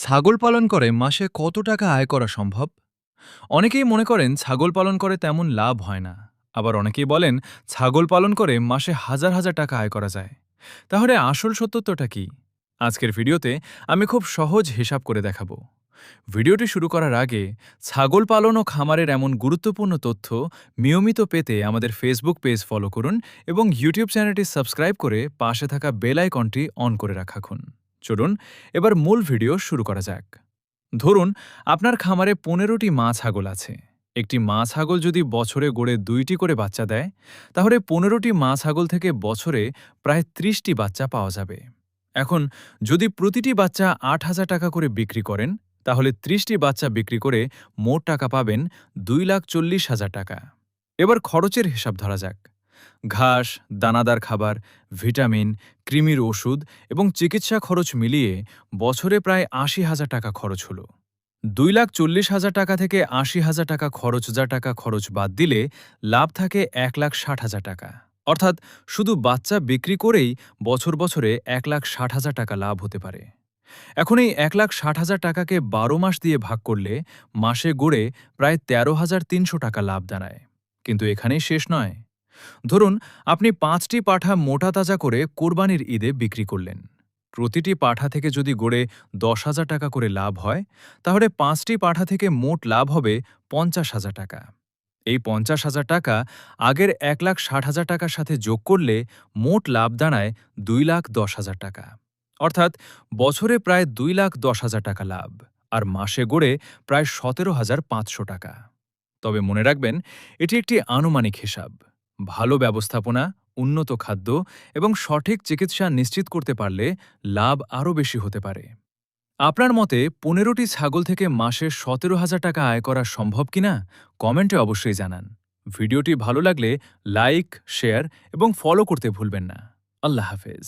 ছাগল পালন করে মাসে কত টাকা আয় করা সম্ভব? অনেকেই মনে করেন ছাগল পালন করে তেমন লাভ হয় না। আবার অনেকেই বলেন ছাগল পালন করে মাসে হাজার হাজার টাকা আয় করা যায়। তাহলে আসল সত্যতা কি? আজকের ভিডিওতে আমি খুব সহজ হিসাব করে দেখাবো। ভিডিওটি শুরু করার আগে ছাগল পালন ও খামারের এমন গুরুত্বপূর্ণ তথ্য নিয়মিত পেতে আমাদের ফেসবুক পেজ ফলো করুন এবং ইউটিউব চ্যানেলটি সাবস্ক্রাইব করে পাশে থাকা বেল আইকনটি অন করে রাখুন। চলুন এবার মূল ভিডিও শুরু করা যাক। ধরুন আপনার খামারে ১৫টি মা ছাগল আছে। একটি মা ছাগল যদি বছরে গড়ে ২টি করে বাচ্চা দেয়, তাহলে ১৫টি মা ছাগল থেকে বছরে প্রায় ৩০টি বাচ্চা পাওয়া যাবে। এখন যদি প্রতিটি বাচ্চা ৮,০০০ টাকা করে বিক্রি করেন, তাহলে ৩০টি বাচ্চা বিক্রি করে মোট টাকা পাবেন ২,৪০,০০০ টাকা। এবার খরচের হিসাব ধরা যাক। ঘাস, দানাদার খাবার, ভিটামিন, কৃমির ওষুধ এবং চিকিৎসা খরচ মিলিয়ে বছরে প্রায় ৮০,০০০ টাকা খরচ হল। ২,৪০,০০০ টাকা থেকে ৮০,০০০ টাকা খরচ বাদ দিলে লাভ থাকে ১,৬০,০০০ টাকা। অর্থাৎ শুধু বাচ্চা বিক্রি করেই বছরে ১,৬০,০০০ টাকা লাভ হতে পারে। এখন এই ১,৬০,০০০ টাকাকে ১২ মাস দিয়ে ভাগ করলে মাসে গড়ে প্রায় ১৩,৩০০ টাকা লাভ দাঁড়ায়। কিন্তু এখানেই শেষ নয়। ধরুন আপনি ৫টি পাঠা মোটা তাজা করে কোরবানির ঈদে বিক্রি করলেন। প্রতিটি পাঠা থেকে যদি গড়ে ১০,০০০ টাকা করে লাভ হয়, তাহলে ৫টি পাঠা থেকে মোট লাভ হবে ৫০,০০০ টাকা। এই ৫০,০০০ টাকা আগের ১,৬০,০০০ টাকার সাথে যোগ করলে মোট লাভ দাঁড়ায় ২,১০,০০০ টাকা। অর্থাৎ বছরে প্রায় ২,১০,০০০ টাকা লাভ, আর মাসে গড়ে প্রায় ১৭,৫০০ টাকা। তবে মনে রাখবেন, এটি একটি আনুমানিক হিসাব। ভালো ব্যবস্থাপনা, উন্নত খাদ্য এবং সঠিক চিকিৎসা নিশ্চিত করতে পারলে লাভ আরও বেশি হতে পারে। আপনার মতে ১৫টি ছাগল থেকে মাসে ১৭,০০০ টাকা আয় করা সম্ভব কিনা কমেন্টে অবশ্যই জানান। ভিডিওটি ভালো লাগলে লাইক, শেয়ার এবং ফলো করতে ভুলবেন না। আল্লাহ হাফেজ।